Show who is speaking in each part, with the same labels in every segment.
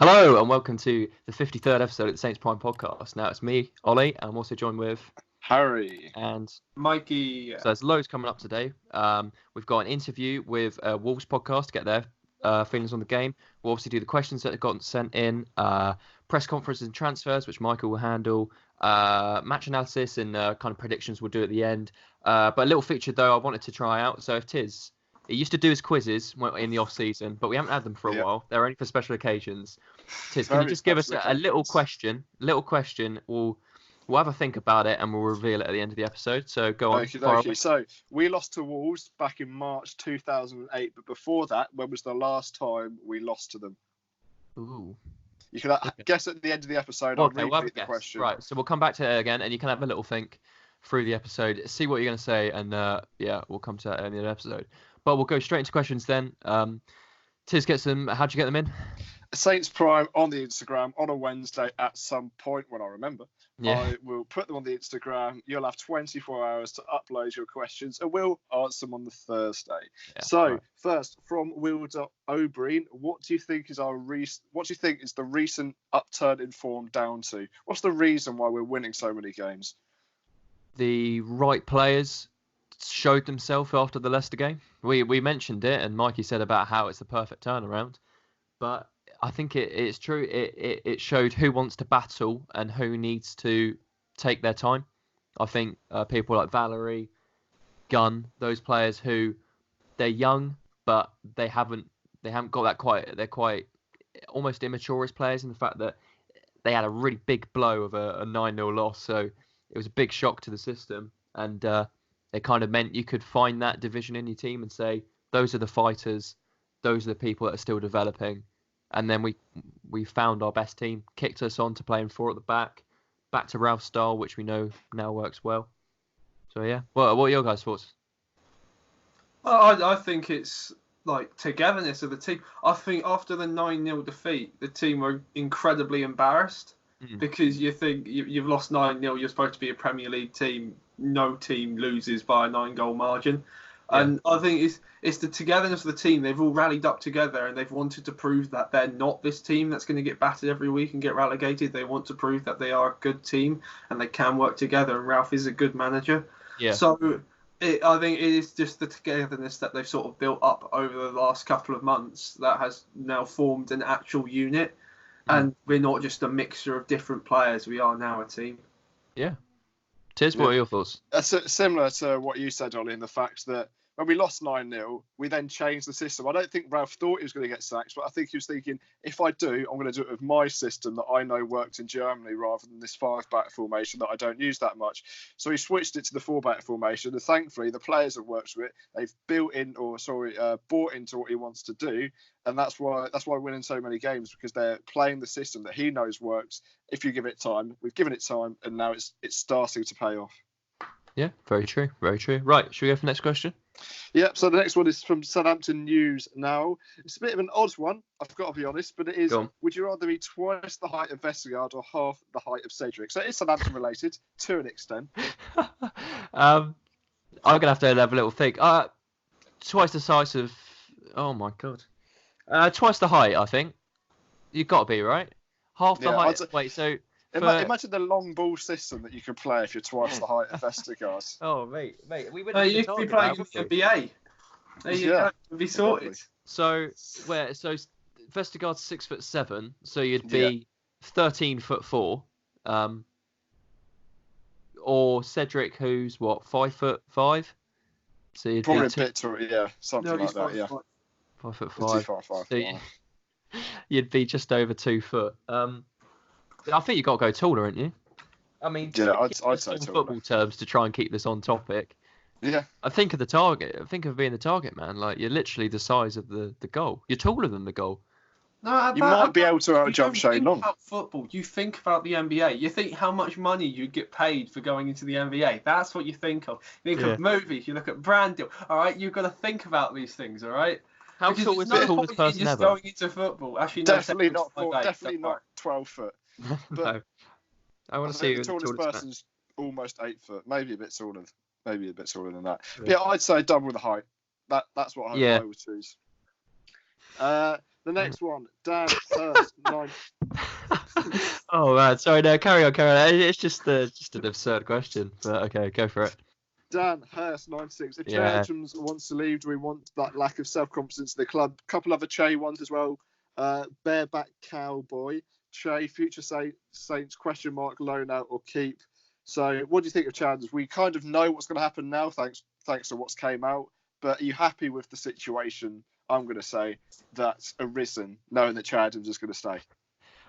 Speaker 1: Hello and welcome to the 53rd episode of the Saints Prime podcast. Now it's me, Ollie, and I'm also joined with
Speaker 2: Harry
Speaker 1: and
Speaker 3: Mikey.
Speaker 1: So there's loads coming up today. We've got an interview with Wolves podcast to get their feelings on the game. We'll obviously do the questions that have gotten sent in, press conferences and transfers, which Michael will handle, match analysis and kind of predictions we'll do at the end. But a little feature though I wanted to try out. So if Tiz, he used to do his quizzes in the off season, but we haven't had them for a while. They're only for special occasions. Tiz, can you just give us a little question? We'll have a think about it and we'll reveal it at the end of the episode. So go on.
Speaker 2: Okay. So we lost to Wolves back in March 2008, but before that, when was the last time we lost to them?
Speaker 1: Ooh.
Speaker 2: You can guess at the end of the episode. I'll repeat the question.
Speaker 1: Right, so we'll come back to it again and you can have a little think through the episode, see what you're going to say, and we'll come to that at the end of the episode. But we'll go straight into questions then. Tiz, how'd you get them in?
Speaker 2: Saints Prime on the Instagram on a Wednesday at some point when I remember.
Speaker 1: Yeah.
Speaker 2: I will put them on the Instagram. You'll have 24 hours to upload your questions and we'll answer them on the Thursday. Yeah, First, from Wilder O'Brien, what do you think is the recent upturn in form down to? What's the reason why we're winning so many games?
Speaker 1: The right players showed themselves after the Leicester game. We mentioned it, and Mikey said about how it's the perfect turnaround. But I think it's true. It showed who wants to battle and who needs to take their time. I think people like Valerie, Gunn, those players who they're young, but they haven't got that quite. They're quite almost immature as players in the fact that they had a really big blow of a 9-0 loss. So it was a big shock to the system, and it kind of meant you could find that division in your team and say, those are the fighters, those are the people that are still developing. And then we found our best team, kicked us on to playing 4 at the back to Ralph's style, which we know now works well. So yeah, what are your guys' thoughts?
Speaker 3: Well, I think it's like togetherness of the team. I think after the 9-0 defeat, the team were incredibly embarrassed because you think you've lost 9-0, you're supposed to be a Premier League team. No team loses by a 9-goal margin. Yeah. And I think it's the togetherness of the team. They've all rallied up together and they've wanted to prove that they're not this team that's going to get battered every week and get relegated. They want to prove that they are a good team and they can work together, and Ralph is a good manager. Yeah. So I think it is just the togetherness that they've sort of built up over the last couple of months that has now formed an actual unit. And we're not just a mixture of different players. We are now a team.
Speaker 1: Yeah. Tiz, what are your thoughts?
Speaker 2: Similar to what you said, Ollie, in the fact that when we lost 9-0, we then changed the system. I don't think Ralph thought he was going to get sacked, but I think he was thinking, if I do, I'm going to do it with my system that I know worked in Germany rather than this 5-back formation that I don't use that much. So he switched it to the 4-back formation, and thankfully the players have worked with it. They've bought into what he wants to do, and that's why we're winning so many games, because they're playing the system that he knows works. If you give it time, we've given it time, and now it's starting to pay off.
Speaker 1: Yeah, very true, very true. Right, should we go for the next question?
Speaker 2: Yeah, so the next one is from Southampton News Now. It's a bit of an odd one, I've got to be honest, but it is, would you rather be twice the height of Vestergaard or half the height of Cedric? So it is Southampton related, to an extent.
Speaker 1: I'm going to have to have a little think. Twice the size of... Oh, my God. Twice the height, I think. You've got to be, right? Half the height... Wait, so...
Speaker 2: Imagine the long ball system that you can play if you're twice the height of Vestergaard.
Speaker 1: Oh, mate, we wouldn't.
Speaker 3: You could be playing in the NBA. There you go. It'd be sorted.
Speaker 1: So Vestergaard's 6'7", so you'd be 13'4", or Cedric, who's what, 5'5". So you'd
Speaker 2: probably a bit taller, something like that.
Speaker 1: 5'5". So you'd be just over 2 foot. I think you've got to go taller, haven't you? I mean,
Speaker 2: I'd say
Speaker 1: in football terms to try and keep this on topic.
Speaker 2: Yeah.
Speaker 1: I think of the target. I think of being the target man. Like, you're literally the size of the goal. You're taller than the goal.
Speaker 3: No,
Speaker 2: you might be able to out-jump Shane Long.
Speaker 3: About football. You think about the NBA. You think how much money you get paid for going into the NBA. That's what you think of. You think of movies. You look at brand deal. All right, you've got to think about these things. All right.
Speaker 1: How tall is the tallest person
Speaker 3: just
Speaker 1: ever?
Speaker 3: Going into football. Actually,
Speaker 2: definitely not 12 foot. But
Speaker 1: no. I want to see
Speaker 2: the tallest person's almost 8 foot, maybe a bit taller than that. Yeah, I'd say double the height. That's what I would choose. The next one, Dan Hurst, 9.
Speaker 1: Oh man, sorry, no, carry on. It's just an absurd question, but okay, go for it.
Speaker 2: Dan Hurst, 96. If Che
Speaker 1: Yeah.
Speaker 2: Adams wants to leave, do we want that lack of self-confidence in the club? A couple other Che ones as well. Bareback Cowboy, Che, future Saints, question mark, loan out or keep. So what do you think of Che Adams? We kind of know what's going to happen now, thanks to what's came out. But are you happy with the situation, I'm going to say, that's arisen, knowing that Che Adams is going to stay?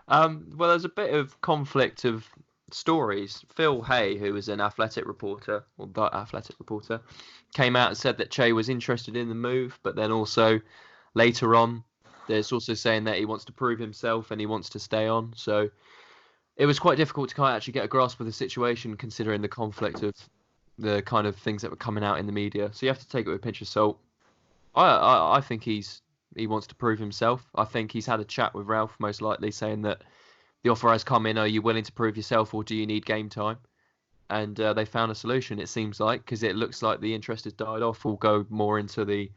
Speaker 1: Well, there's a bit of conflict of stories. Phil Hay, who was an athletic reporter, or the athletic reporter, came out and said that Che was interested in the move, but then also later on, there's also saying that he wants to prove himself and he wants to stay on. So it was quite difficult to kind of actually get a grasp of the situation, considering the conflict of the kind of things that were coming out in the media. So you have to take it with a pinch of salt. I think he wants to prove himself. I think he's had a chat with Ralph, most likely, saying that the offer has come in. Are you willing to prove yourself, or do you need game time? And they found a solution, it seems like, because it looks like the interest has died off. We'll go more into the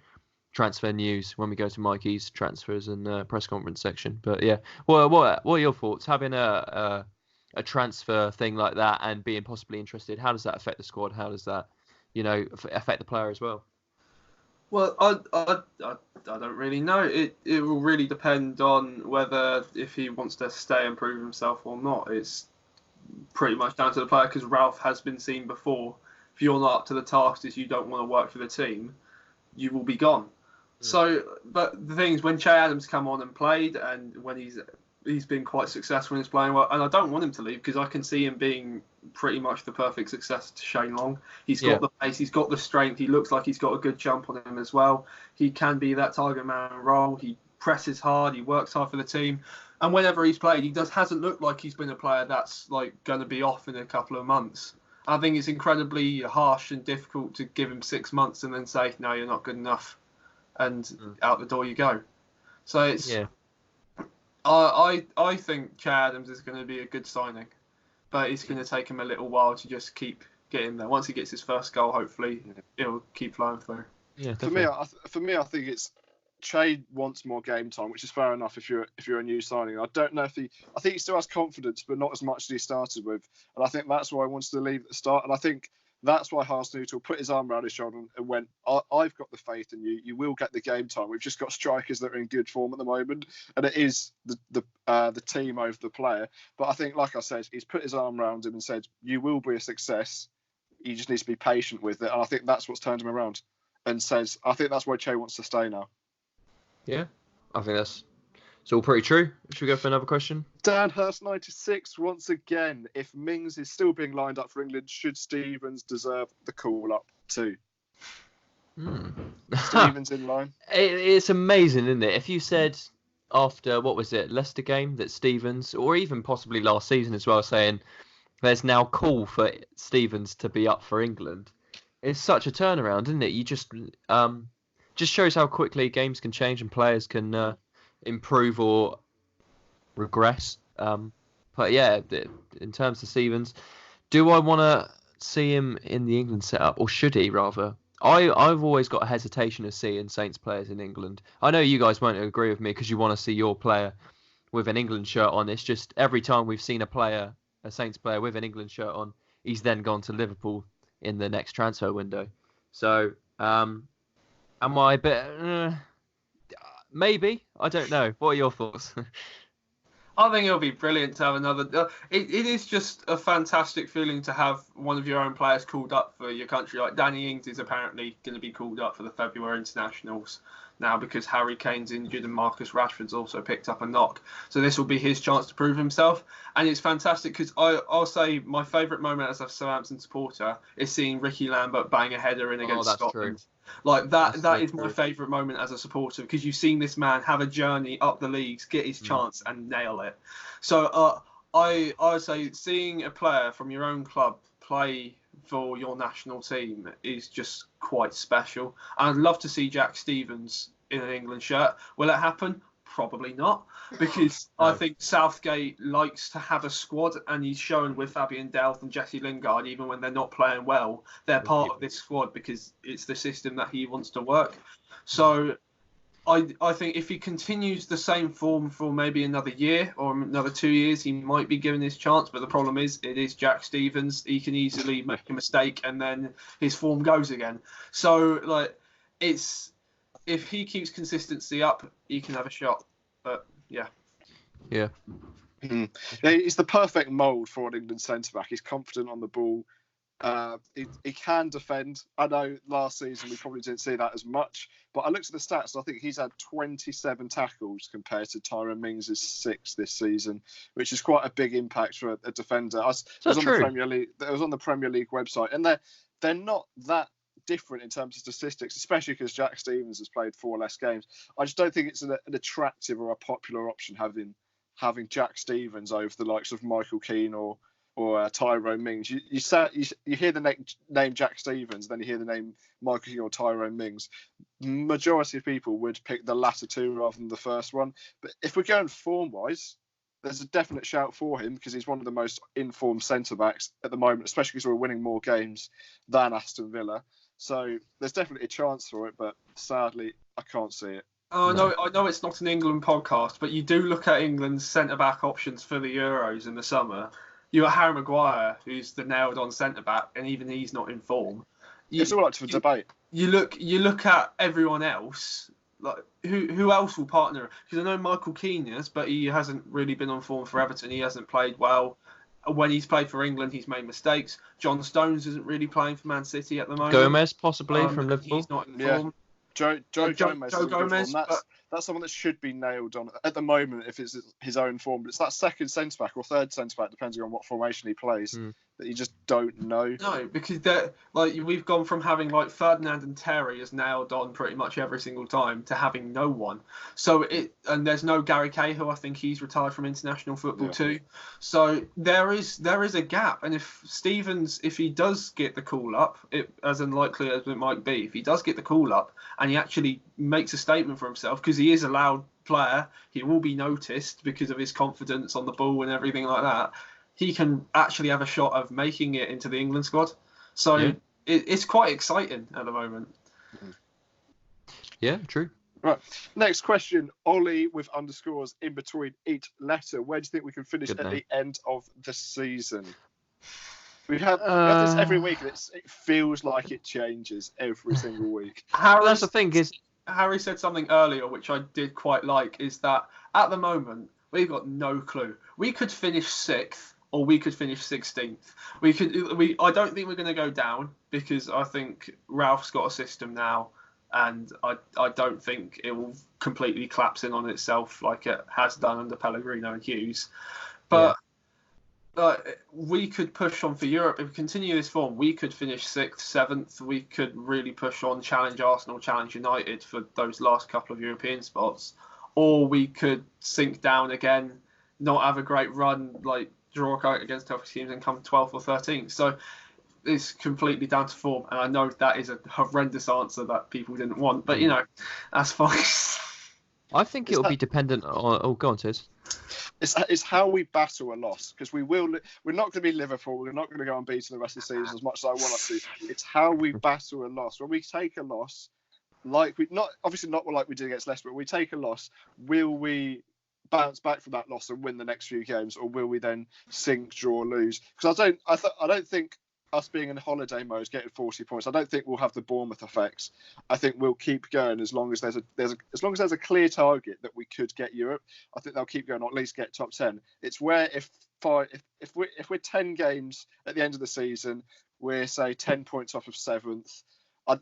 Speaker 1: transfer news when we go to Mikey's transfers and press conference section. But yeah, what are your thoughts? Having a transfer thing like that and being possibly interested, how does that affect the squad? How does that, affect the player as well?
Speaker 3: Well, I don't really know. It will really depend on whether if he wants to stay and prove himself or not. It's pretty much down to the player, because Ralph has been seen before. If you're not up to the task, if you don't want to work for the team, you will be gone. So, but the thing is, when Che Adams come on and played, and when he's been quite successful and he's playing well, and I don't want him to leave because I can see him being pretty much the perfect successor to Shane Long. He's got the pace, he's got the strength, he looks like he's got a good jump on him as well. He can be that target man role. He presses hard, he works hard for the team, and whenever he's played, he hasn't looked like he's been a player that's like going to be off in a couple of months. I think it's incredibly harsh and difficult to give him 6 months and then say, no, you're not good enough, and out the door you go. So it's I think Che Adams is going to be a good signing, but it's going to take him a little while to just keep getting there. Once he gets his first goal, hopefully it'll keep flowing through.
Speaker 1: Yeah,
Speaker 2: for me, I think it's Che wants more game time, which is fair enough if you're a new signing. I don't know if I think he still has confidence, but not as much as he started with, and I think that's why I wanted to leave at the start. And I think that's why Hasenhüttl put his arm around his shoulder and went, I've got the faith in you. You will get the game time. We've just got strikers that are in good form at the moment, and it is the team over the player. But I think, like I said, he's put his arm around him and said, you will be a success. You just need to be patient with it. And I think that's what's turned him around, and says, I think that's why Che wants to stay now.
Speaker 1: Yeah, I think it's all pretty true. Should we go for another question?
Speaker 2: Dan Hurst, 96, once again, if Mings is still being lined up for England, should Stevens deserve the call-up too? Stevens in line?
Speaker 1: It's amazing, isn't it? If you said after, what was it, Leicester game, that Stevens, or even possibly last season as well, saying there's now call for Stevens to be up for England, it's such a turnaround, isn't it? You just shows how quickly games can change and players can improve or regress. But yeah, in terms of Stevens, do I want to see him in the England setup, or should he rather? I've always got a hesitation of seeing Saints players in England. I know you guys won't agree with me because you want to see your player with an England shirt on. It's just every time we've seen a Saints player with an England shirt on, he's then gone to Liverpool in the next transfer window. So, am I a bit... maybe. I don't know. What are your thoughts?
Speaker 3: I think it'll be brilliant to have another... It is just a fantastic feeling to have one of your own players called up for your country. Like Danny Ings is apparently going to be called up for the February internationals now because Harry Kane's injured and Marcus Rashford's also picked up a knock. So this will be his chance to prove himself. And it's fantastic because I'll say my favourite moment as a Southampton supporter is seeing Ricky Lambert bang a header in against Scotland. True. Like that is my favourite moment as a supporter because you've seen this man have a journey up the leagues, get his chance and nail it. So I would say seeing a player from your own club play for your national team is just quite special. I'd love to see Jack Stevens in an England shirt. Will it happen? Probably not, because no. I think Southgate likes to have a squad, and he's shown with Fabian Delph and Jesse Lingard, even when they're not playing well, they're part of this squad because it's the system that he wants to work. So I think if he continues the same form for maybe another year or another 2 years, he might be given his chance. But the problem is, it is Jack Stevens. He can easily make a mistake and then his form goes again. So, like, if he keeps consistency up, he can have a shot. But, yeah.
Speaker 1: Yeah.
Speaker 2: Yeah, he's the perfect mould for an England centre-back. He's confident on the ball. He can defend. I know last season we probably didn't see that as much, but I looked at the stats and I think he's had 27 tackles compared to Tyrone Mings' 6 this season, which is quite a big impact for a defender. I was on the Premier League. It was on the Premier League website, and they're not that different in terms of statistics, especially because Jack Stevens has played 4 less games. I just don't think it's an attractive or a popular option having Jack Stevens over the likes of Michael Keane or Tyrone Mings. You hear the name Jack Stevens, then you hear the name Michael Keane or Tyrone Mings. Majority of people would pick the latter two rather than the first one. But if we're going form-wise, there's a definite shout for him because he's one of the most informed centre-backs at the moment, especially because we're winning more games than Aston Villa. So there's definitely a chance for it, but sadly, I can't see it.
Speaker 3: I know it's not an England podcast, but you do look at England's centre-back options for the Euros in the summer. You got Harry Maguire, who's the nailed-on centre-back, and even he's not in form.
Speaker 2: It's all up for debate.
Speaker 3: You look at everyone else. Like who else will partner? Because I know Michael Keane is, but he hasn't really been on form for Everton. He hasn't played well. When he's played for England, he's made mistakes. John Stones isn't really playing for Man City at the moment.
Speaker 1: Gomez possibly from Liverpool.
Speaker 3: He's not in form.
Speaker 2: Joe Gomez. That's someone that should be nailed on at the moment if it's his own form. But it's that second centre-back or third centre-back, depending on what formation he plays, that you just don't know.
Speaker 3: No, because we've gone from having like Ferdinand and Terry as nailed on pretty much every single time to having no one. So and there's no Gary Cahill. I think he's retired from international football too. So there is a gap. And if Stevens, if he does get the call up, as unlikely as it might be, if he does get the call up and he actually makes a statement for himself, because he is a loud player, he will be noticed because of his confidence on the ball and everything like that. He can actually have a shot of making it into the England squad. So it's quite exciting at the moment.
Speaker 1: Yeah, true.
Speaker 2: Right. Next question. Ollie with underscores in between each letter. Where do you think we can finish at the end of the season? We have this every week, and it feels like it changes every single week.
Speaker 1: That's the thing is,
Speaker 3: Harry said something earlier, which I did quite like, is that at the moment we've got no clue. We could finish 6th or we could finish 16th. I don't think we're going to go down because I think Ralph's got a system now, and I don't think it will completely collapse in on itself like it has done under Pellegrino and Hughes. But we could push on for Europe. If we continue this form, we could finish 6th, 7th. We could really push on, challenge Arsenal, challenge United for those last couple of European spots. Or we could sink down again, not have a great run, like draw against tough teams and come 12th or 13th. So it's completely down to form. And I know that is a horrendous answer that people didn't want, but that's fine.
Speaker 1: I think it'll be dependent on... Oh, go on, Tiz.
Speaker 2: It's how we battle a loss, because we're not going to be Liverpool. We're not going to go unbeaten the rest of the season as much as I want us to. It's how we battle a loss. When we take a loss, not like we did against Leicester, but we take a loss, will we bounce back from that loss and win the next few games, or will we then sink, draw, lose? Because I don't think us being in holiday mode, getting 40 points, I don't think we'll have the Bournemouth effects. I think we'll keep going as long as there's a clear target that we could get Europe. I think they'll keep going, or at least get top 10. It's where if we're 10 games at the end of the season, we're say 10 points off of 7th,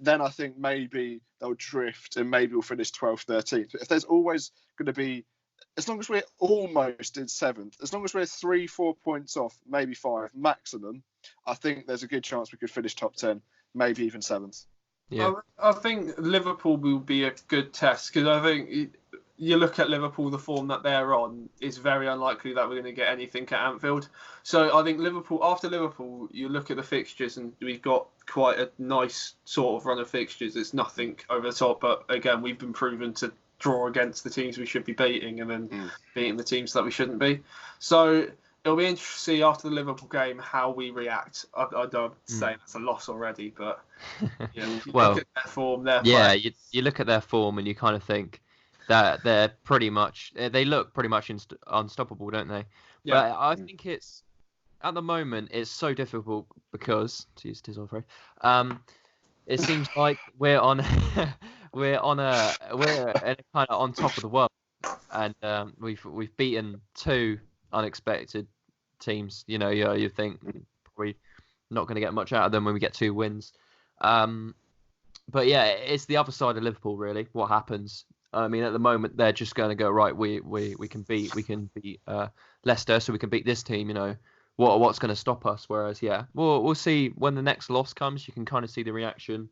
Speaker 2: then I think maybe they'll drift and maybe we'll finish 12th, 13th. But if there's always going to be, as long as we're almost in 7th, as long as we're 3-4 points off, maybe 5 maximum, I think there's a good chance we could finish top 10, maybe even 7th.
Speaker 3: Yeah. I think Liverpool will be a good test, because I think you look at Liverpool, the form that they're on, it's very unlikely that we're going to get anything at Anfield. So I think after Liverpool, you look at the fixtures and we've got quite a nice sort of run of fixtures. It's nothing over the top, but again, we've been proven to draw against the teams we should be beating and then beating the teams that we shouldn't be. So it'll be interesting to see after the Liverpool game how we react. I don't say that's a loss already, but
Speaker 1: well,
Speaker 3: look at their form,
Speaker 1: you look at their form and you kind of think they're pretty much they look pretty much unstoppable, don't they?
Speaker 3: Yeah.
Speaker 1: But I think it's at the moment it's so difficult because to use Tizzle phrase, it seems like we're we're kind of on top of the world, and we've beaten two unexpected teams. You think probably not going to get much out of them when we get 2 wins. But yeah, it's the other side of Liverpool really. What happens? I mean, at the moment they're just going to go right. We can beat Leicester, so we can beat this team. What's going to stop us? Whereas we'll see when the next loss comes. You can kind of see the reaction,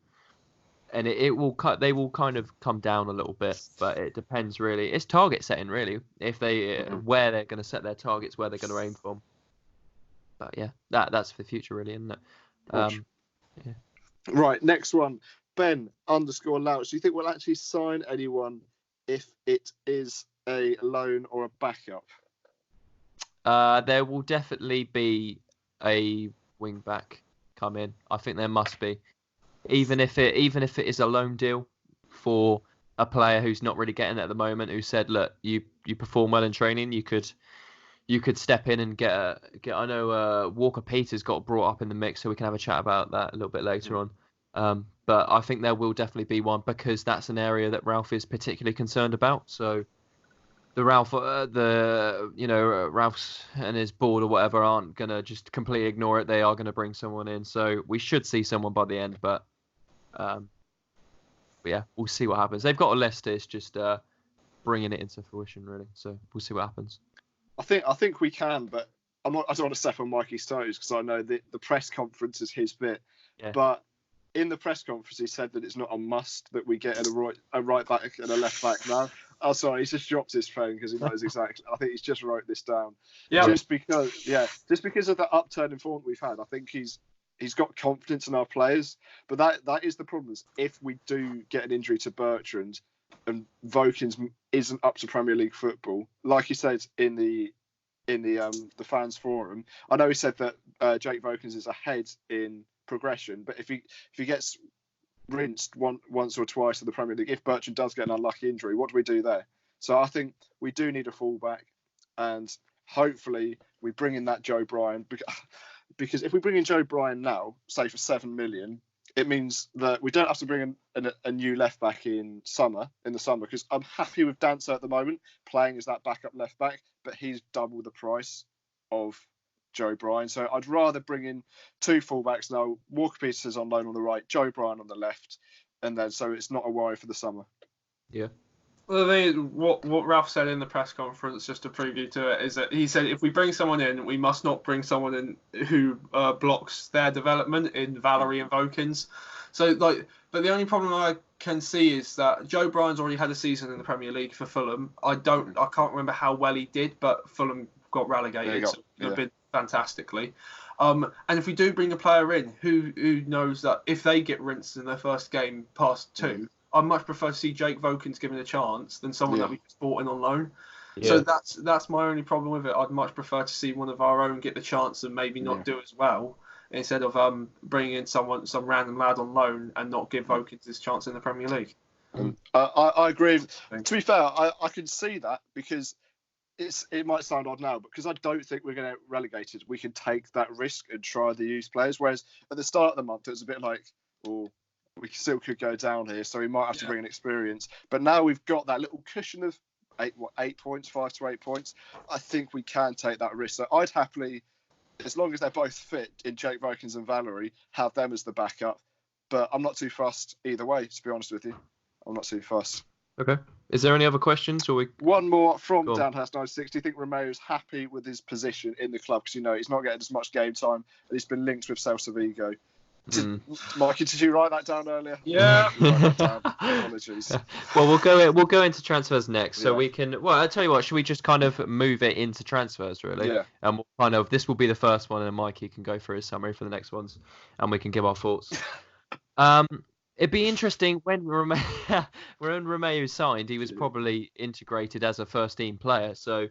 Speaker 1: and they will kind of come down a little bit. But it depends really. It's target setting really. If where they're going to set their targets, where they're going to aim for. But yeah, that's for the future really, isn't it?
Speaker 2: Yeah. Right, next one. Ben_Louch. Do you think we'll actually sign anyone if it is a loan or a backup?
Speaker 1: There will definitely be a wing back come in. I think there must be, even if it is a loan deal for a player who's not really getting it at the moment. Who said, look, you perform well in training, you could step in and get. I know Walker Peters got brought up in the mix, so we can have a chat about that a little bit later on. But I think there will definitely be one because that's an area that Ralph is particularly concerned about. So Ralph's and his board or whatever aren't gonna just completely ignore it. They are gonna bring someone in. So we should see someone by the end. But yeah, we'll see what happens. They've got a list. It's just bringing it into fruition really. So we'll see what happens.
Speaker 2: I think we can, but I don't want to step on Mikey's toes because I know the press conference is his bit. Yeah. But in the press conference, he said that it's not a must that we get a right back and a left back now. Oh, sorry, he's just dropped his phone because he knows exactly. I think he's just wrote this down. Yeah. Just because of the upturn in form we've had, I think he's got confidence in our players. But that is the problem. Is if we do get an injury to Bertrand and Vokins isn't up to Premier League football, like he said in the fans forum, I know he said that Jake Vokins is ahead in progression, but if he gets rinsed once or twice in the Premier League, if Bertrand does get an unlucky injury, what do we do there? So I think we do need a fullback, and hopefully we bring in that Joe Bryan, because if we bring in Joe Bryan now, say for 7 million, it means that we don't have to bring in a new left back in the summer, because I'm happy with Dancer at the moment playing as that backup left back, but he's double the price of Joe Bryan. So I'd rather bring in 2 fullbacks now. Walker Peters on loan on the right, Joe Bryan on the left, and then so it's not a worry for the summer.
Speaker 1: Yeah.
Speaker 3: Well, the thing is, what Ralph said in the press conference, just a preview to it, is that he said if we bring someone in, we must not bring someone in who blocks their development in Valerie and Vokins. So, but the only problem I can see is that Joe Bryan's already had a season in the Premier League for Fulham. I can't remember how well he did, but Fulham got relegated. So it been fantastically. And if we do bring a player in who knows that if they get rinsed in their first game past 2, I'd much prefer to see Jake Vokins given a chance than someone that we just bought in on loan. Yeah. So that's my only problem with it. I'd much prefer to see one of our own get the chance and maybe not do as well, instead of bringing in some random lad on loan and not give Vokins his chance in the Premier League.
Speaker 2: I agree. To be fair, I can see that because it might sound odd now, but because I don't think we're going to get relegated, we can take that risk and try the youth players. Whereas at the start of the month, it was a bit like, we still could go down here, so we might have to bring an experience. But now we've got that little cushion of 8 points, 5 to 8 points. I think we can take that risk. So I'd happily, as long as they're both fit in Jake Vokins and Valerie, have them as the backup. But I'm not too fussed either way, to be honest with you. I'm not too fussed.
Speaker 1: Okay. Is there any other questions?
Speaker 2: One more from Downhouse96. Do you think Romeo's happy with his position in the club? Because, he's not getting as much game time, and he's been linked with Celta Vigo. Mikey, did you write that down earlier?
Speaker 3: Yeah.
Speaker 2: Apologies.
Speaker 1: Well, we'll go into transfers next, so we can. Well, I'll tell you what. Should we just kind of move it into transfers, really?
Speaker 2: Yeah.
Speaker 1: And we'll this will be the first one, and Mikey can go through his summary for the next ones, and we can give our thoughts. It'd be interesting when Romeo signed. He was probably integrated as a first team player, so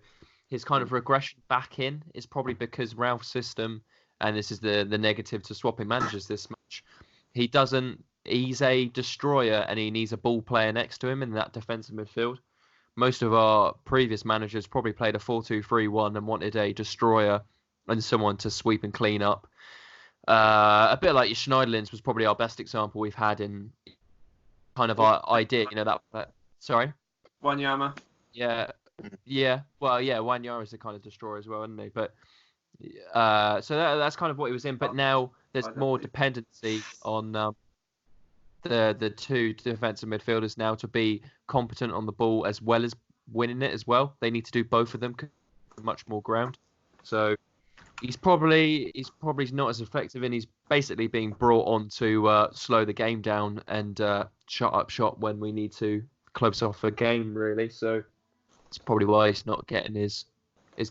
Speaker 1: his kind of regression back in is probably because Ralph's system. And this is the negative to swapping managers this much. He's a destroyer and he needs a ball player next to him in that defensive midfield. most of our previous managers probably played a 4-2-3-1 and wanted a destroyer and someone to sweep and clean up. A bit like your Schneiderlins was probably our best example we've had in kind of our idea. Sorry?
Speaker 3: Wanyama.
Speaker 1: Yeah. Well, yeah, Wanyama is a kind of destroyer as well, isn't he? But so that's kind of what he was in. But now there's more dependency on the two defensive midfielders now to be competent on the ball as well as winning it as well. They need to do both of them, much more ground. So he's probably not as effective, and he's basically being brought on to slow the game down and shut up shop when we need to close off a game, really. So it's probably why he's not getting his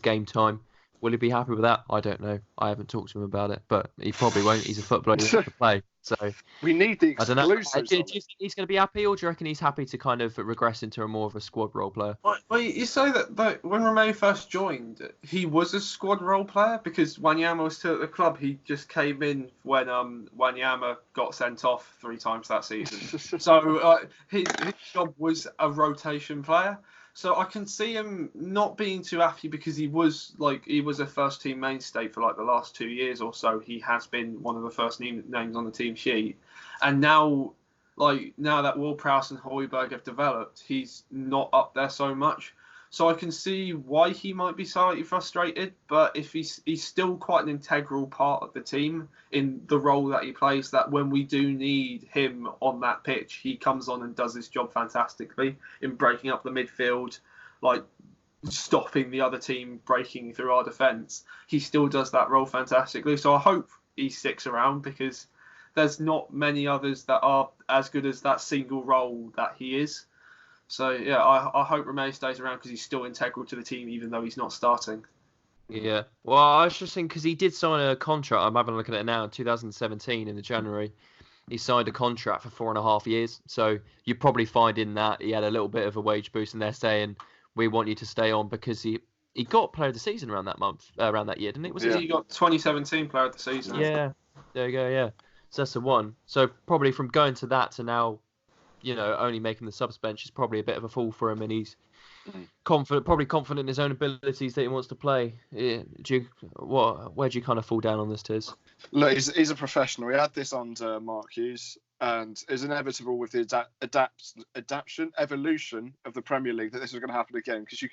Speaker 1: game time. Will he be happy with that? I don't know. I haven't talked to him about it, but he probably won't. He's a footballer who wants to play. So
Speaker 2: we need the
Speaker 1: I don't know.
Speaker 2: exclusives.
Speaker 1: Do you think he's going to be happy, or do you reckon he's happy to kind of regress into a more of a squad role player?
Speaker 3: Well, you say that when Romeo first joined, he was a squad role player because Wanyama was still at the club. He just came in when Wanyama got sent off 3 times that season. So his job was a rotation player. So I can see him not being too happy because he was a first team mainstay for like the last 2 years or so. He has been one of the first names on the team sheet, and now that Ward-Prowse and Højbjerg have developed, he's not up there so much. So I can see why he might be slightly frustrated, but if he's still quite an integral part of the team in the role that he plays, that when we do need him on that pitch, he comes on and does his job fantastically in breaking up the midfield, like stopping the other team breaking through our defence. He still does that role fantastically. So I hope he sticks around because there's not many others that are as good as that single role that he is. So, yeah, I hope Romeo stays around because he's still integral to the team, even though he's not starting.
Speaker 1: Yeah. Well, I was just thinking, because he did sign a contract, I'm having a look at it now, in 2017 in the January. He signed a contract for 4.5 years. So you probably find in that he had a little bit of a wage boost, and they're saying, we want you to stay on because he got Player of the Season around that year, didn't he?
Speaker 3: He got 2017 Player of the Season.
Speaker 1: Yeah. There you go, yeah. So that's the one. So probably from going to that to now, only making the subs bench is probably a bit of a fall for him, and he's confident in his own abilities that he wants to play. Yeah. Where do you kind of fall down on this, Tiz?
Speaker 2: Look, he's a professional. He had this under Mark Hughes, and it's inevitable with the evolution of the Premier League that this is going to happen again. Because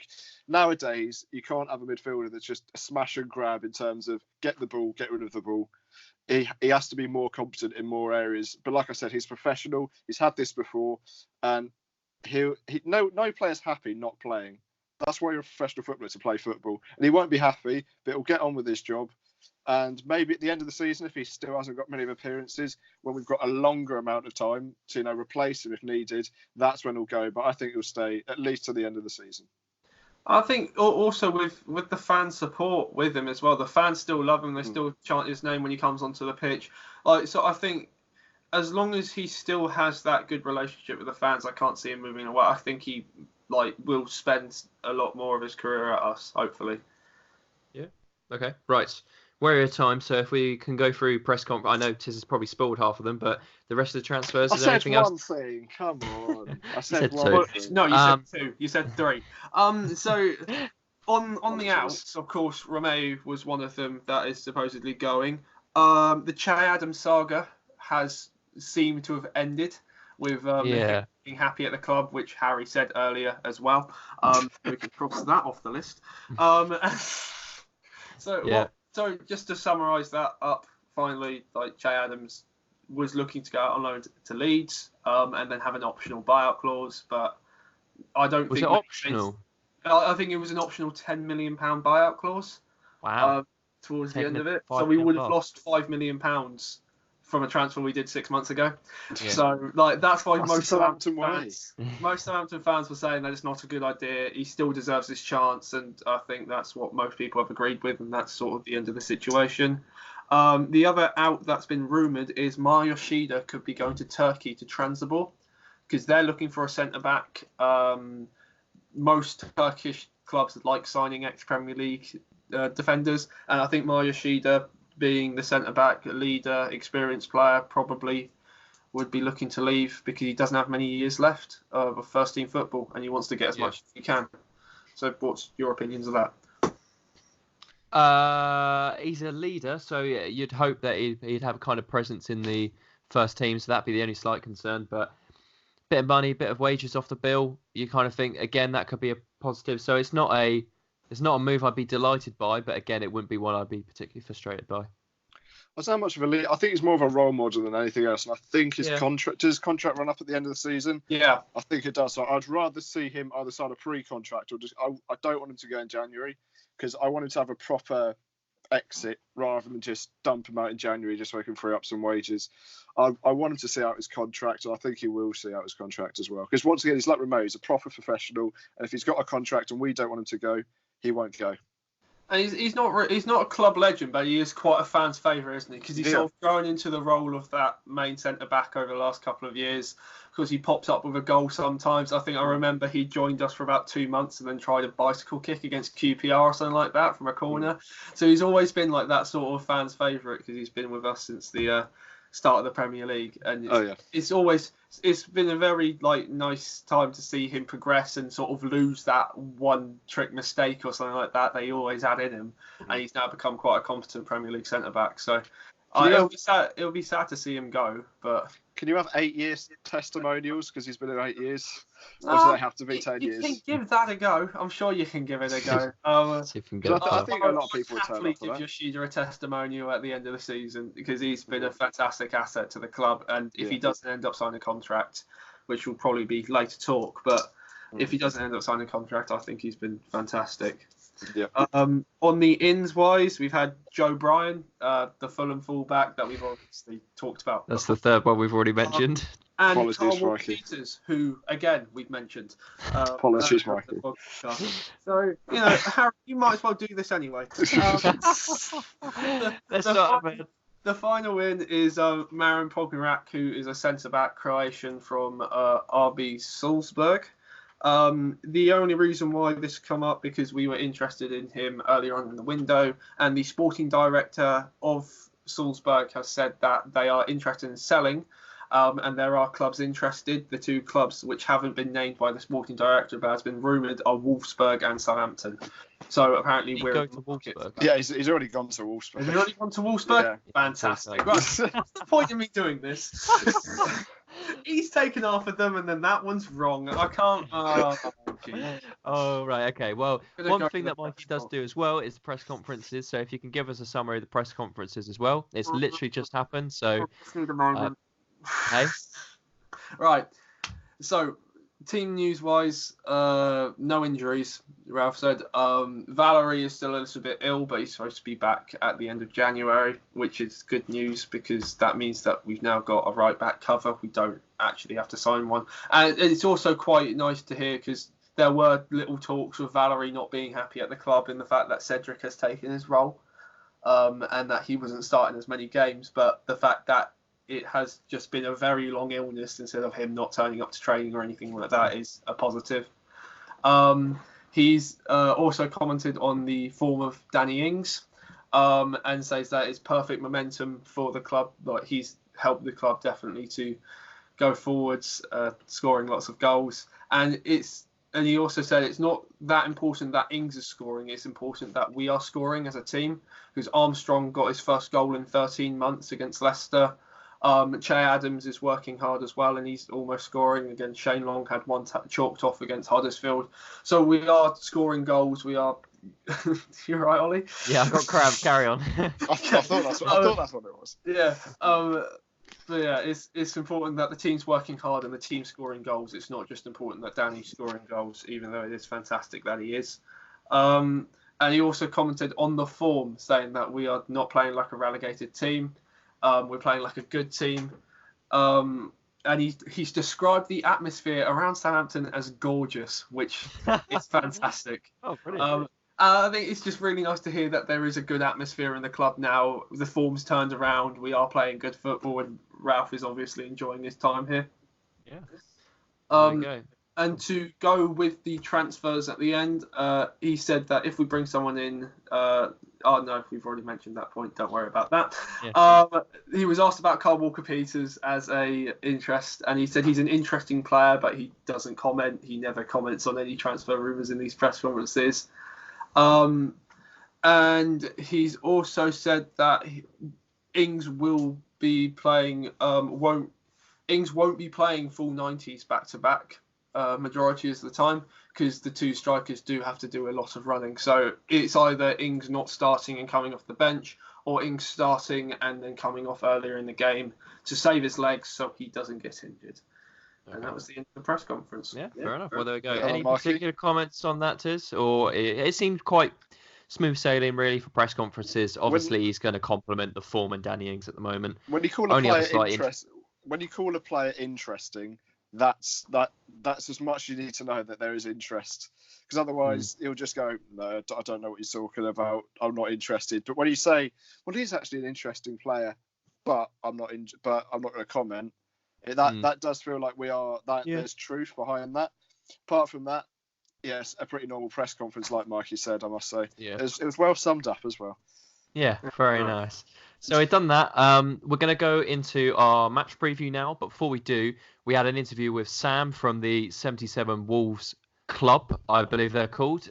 Speaker 2: nowadays you can't have a midfielder that's just a smash and grab in terms of get the ball, get rid of the ball. He has to be more competent in more areas. But like I said, he's professional. He's had this before, and no player's happy not playing. That's why you're a professional footballer, to play football. And he won't be happy, but he'll get on with his job. And maybe at the end of the season, if he still hasn't got many appearances, when we've got a longer amount of time to replace him if needed, that's when he'll go. But I think he'll stay at least to the end of the season.
Speaker 3: I think also with the fan support with him as well, the fans still love him. They still chant his name when he comes onto the pitch. So I think as long as he still has that good relationship with the fans, I can't see him moving away. I think he will spend a lot more of his career at us, hopefully.
Speaker 1: Yeah. Okay. Right. We're out of time, so if we can go through press conference, I know Tiz has probably spoiled half of them, but the rest of the transfers, is there anything else?
Speaker 2: I said one thing. Come on. I
Speaker 1: said
Speaker 2: one
Speaker 1: two.
Speaker 2: thing.
Speaker 3: No, you said 2. You said 3. So on the outs, of course, Romeo was one of them that is supposedly going. The Che Adams saga has seemed to have ended with him being happy at the club, which Harry said earlier as well. We can cross that off the list. So just to summarise that up, finally, Che Adams was looking to go out on loan to Leeds, and then have an optional buyout clause, but I don't think...
Speaker 1: Was it optional?
Speaker 3: I think it was an optional £10 million buyout clause.
Speaker 1: Wow.
Speaker 3: Towards the end of it. So we would have lost £5 million from a transfer we did 6 months ago. Yeah. So that's why most Southampton fans were saying that it's not a good idea. He still deserves this chance, and I think that's what most people have agreed with, and that's sort of the end of the situation. The other out that's been rumoured is Mar Yoshida could be going to Turkey to Trabzonspor, because they're looking for a centre-back. Most Turkish clubs like signing ex-Premier League defenders, and I think Mar Yoshida, being the centre-back, leader, experienced player, probably would be looking to leave because he doesn't have many years left of first team football and he wants to get as much as he can. So what's your opinions of that?
Speaker 1: He's a leader, so yeah, you'd hope that he'd have a kind of presence in the first team, so that'd be the only slight concern. But bit of money, bit of wages off the bill, you kind of think again that could be a positive. So it's not a move I'd be delighted by, but again, it wouldn't be one I'd be particularly frustrated by.
Speaker 2: I don't know how much of a lead. I think he's more of a role model than anything else, and I think his contract run up at the end of the season.
Speaker 3: Yeah,
Speaker 2: I think it does. So I'd rather see him either sign a pre-contract or just. I don't want him to go in January because I want him to have a proper exit rather than just dump him out in January just so he can free up some wages. I want him to see out his contract, and I think he will see out his contract as well. Because once again, he's like Remo, he's a proper professional, and if he's got a contract and we don't want him to go, he won't go.
Speaker 3: And he's not a club legend, but he is quite a fan's favourite, isn't he? Because he's sort of grown into the role of that main centre back over the last couple of years. Because he pops up with a goal sometimes. I think I remember he joined us for about 2 months and then tried a bicycle kick against QPR or something like that from a corner. So he's always been like that sort of fan's favourite because he's been with us since the start of the Premier League, and it's been a very nice time to see him progress and sort of lose that one trick mistake or something like that he always had in him, and he's now become quite a competent Premier League centre back. So it'll be sad to see him go, but.
Speaker 2: Can you have 8 years testimonials because he's been in 8 years? Or do they have to be 10 years?
Speaker 3: You can give that a go. I'm sure you can give it a go. I
Speaker 2: think a lot of people would turn up for that.
Speaker 3: Give Yoshida a testimonial at the end of the season because he's been a fantastic asset to the club. And if he doesn't end up signing a contract, which will probably be later talk, but if he doesn't end up signing a contract, I think he's been fantastic.
Speaker 2: Yeah.
Speaker 3: On the ins wise, we've had Joe Bryan, the Fulham fullback that we've obviously talked about.
Speaker 1: That's the third one we've already mentioned.
Speaker 3: And Carl Peters, who again we've mentioned.
Speaker 2: Apologies, Mikey.
Speaker 3: So Harry, you might as well do this anyway. The final win is Marin Pognarak, who is a centre back Croatian from RB Salzburg. The only reason why this come up because we were interested in him earlier on in the window, and the sporting director of Salzburg has said that they are interested in selling, and there are clubs interested. The two clubs which haven't been named by the sporting director but has been rumoured are Wolfsburg and Southampton. So apparently we're
Speaker 1: to Wolfsburg.
Speaker 2: Yeah, he's already gone to Wolfsburg.
Speaker 3: Has he already gone to Wolfsburg? Yeah. Fantastic. Right. What's the point of me doing this? He's taken half of them, and then that one's wrong. I can't.
Speaker 1: Oh, right. Okay. Well, one thing that Mikey does do as well is the press conferences. So if you can give us a summary of the press conferences as well. It's literally just happened. So.
Speaker 3: Just need a moment.
Speaker 1: Hey.
Speaker 3: Right. So, team news-wise, no injuries. Ralph said Valerie is still a little bit ill, but he's supposed to be back at the end of January, which is good news because that means that we've now got a right-back cover. We don't actually have to sign one. And it's also quite nice to hear because there were little talks of Valerie not being happy at the club in the fact that Cedric has taken his role and that he wasn't starting as many games. But the fact that it has just been a very long illness instead of him not turning up to training or anything like that is a positive. He's also commented on the form of Danny Ings and says that it's perfect momentum for the club. Like he's helped the club definitely to go forwards, scoring lots of goals. And he also said it's not that important that Ings is scoring. It's important that we are scoring as a team because Armstrong got his first goal in 13 months against Leicester. Che Adams is working hard as well, and he's almost scoring. Again, Shane Long had one chalked off against Huddersfield. So we are scoring goals. We are. You're right, Ollie?
Speaker 1: Yeah, I've got cramp. Carry on.
Speaker 2: I thought that's what it was.
Speaker 3: Yeah. But yeah, it's important that the team's working hard and the team's scoring goals. It's not just important that Danny's scoring goals, even though it is fantastic that he is. And he also commented on the form, saying that we are not playing like a relegated team. We're playing like a good team. And he's described the atmosphere around Southampton as gorgeous, which is fantastic.
Speaker 1: Oh, brilliant.
Speaker 3: I think it's just really nice to hear that there is a good atmosphere in the club now. The form's turned around. We are playing good football, and Ralph is obviously enjoying his time here.
Speaker 1: Yeah. There you go.
Speaker 3: And to go with the transfers at the end, he said that if we bring someone in, Oh no, we've already mentioned that point. Don't worry about that.
Speaker 1: Yeah.
Speaker 3: He was asked about Kyle Walker-Peters as a interest, and he said he's an interesting player, but he doesn't comment. He never comments on any transfer rumours in these press conferences. And he's also said that Ings will be playing. Ings won't be playing full 90s back to back majority of the time, because the two strikers do have to do a lot of running. So it's either Ings not starting and coming off the bench, or Ings starting and then coming off earlier in the game to save his legs so he doesn't get injured. Okay. And that was the end of the press conference.
Speaker 1: Yeah, fair enough. Well, there we go.
Speaker 2: Yeah,
Speaker 1: Any
Speaker 2: Mikey?
Speaker 1: particular comments on that, Tiz? Or it seemed quite smooth sailing, really, for press conferences. Obviously, he's going to compliment the form and Danny Ings at the moment.
Speaker 2: When you call a player interesting, that's as much you need to know that there is interest. Because otherwise, he'll just go, no, I don't know what you're talking about. I'm not interested. But when you say, well, he's actually an interesting player, but I'm not going to comment. That does feel like there's truth behind that. Apart from that, yes, a pretty normal press conference, like Mikey said, I must say.
Speaker 1: Yeah.
Speaker 2: It was well summed up as well.
Speaker 1: Yeah, very nice. So we've done that. We're going to go into our match preview now. But before we do, we had an interview with Sam from the 77 Wolves Club, I believe they're called.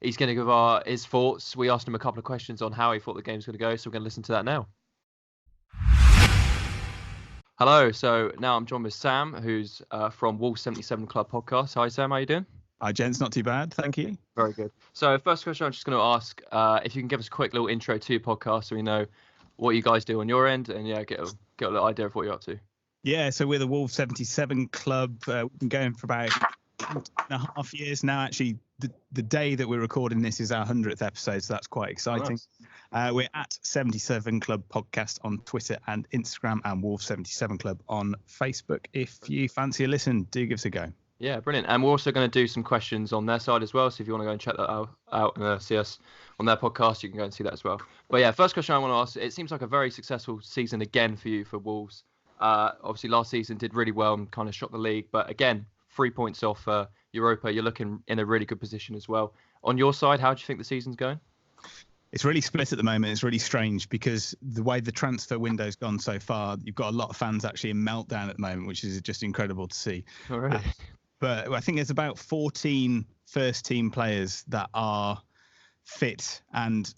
Speaker 1: He's going to give his thoughts. We asked him a couple of questions on how he thought the game's going to go. So we're going to listen to that now. Hello. So now I'm joined with Sam, who's from Wolves 77 Club podcast. Hi, Sam. How you doing?
Speaker 4: Hi, gents. Not too bad. Thank you.
Speaker 1: Very good. So first question, I'm just going to ask if you can give us a quick little intro to your podcast so we know what you guys do on your end and get a little idea of what you're up to.
Speaker 4: Yeah, so we're the Wolves 77 Club. We've been going for about 2.5 years now. Actually, the day that we're recording this is our 100th episode, so that's quite exciting. Oh, nice. We're at 77 Club Podcast on Twitter and Instagram, and Wolves 77 Club on Facebook. If you fancy a listen, do give us a go.
Speaker 1: Yeah, brilliant. And we're also going to do some questions on their side as well. So if you want to go and check that out and see us on their podcast, you can go and see that as well. But yeah, first question I want to ask, it seems like a very successful season again for you, for Wolves. Obviously, last season did really well and kind of shocked the league. But again, 3 points off Europa. You're looking in a really good position as well. On your side, how do you think the season's going?
Speaker 4: It's really split at the moment. It's really strange because the way the transfer window's gone so far, you've got a lot of fans actually in meltdown at the moment, which is just incredible to see.
Speaker 1: Oh, really?
Speaker 4: But I think there's about 14 first-team players that are fit and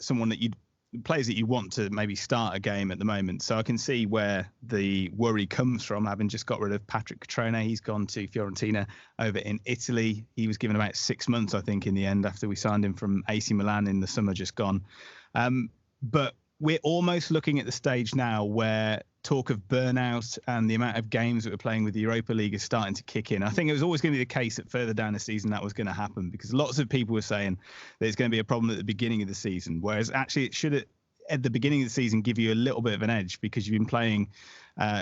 Speaker 4: players that you want to maybe start a game at the moment. So I can see where the worry comes from, having just got rid of Patrick Catrone. He's gone to Fiorentina over in Italy. He was given about 6 months, I think, in the end, after we signed him from AC Milan in the summer just gone. But we're almost looking at the stage now where talk of burnout and the amount of games that we're playing with the Europa League is starting to kick in. I think it was always going to be the case that further down the season that was going to happen, because lots of people were saying there's going to be a problem at the beginning of the season, whereas actually it should, at the beginning of the season, give you a little bit of an edge because you've been playing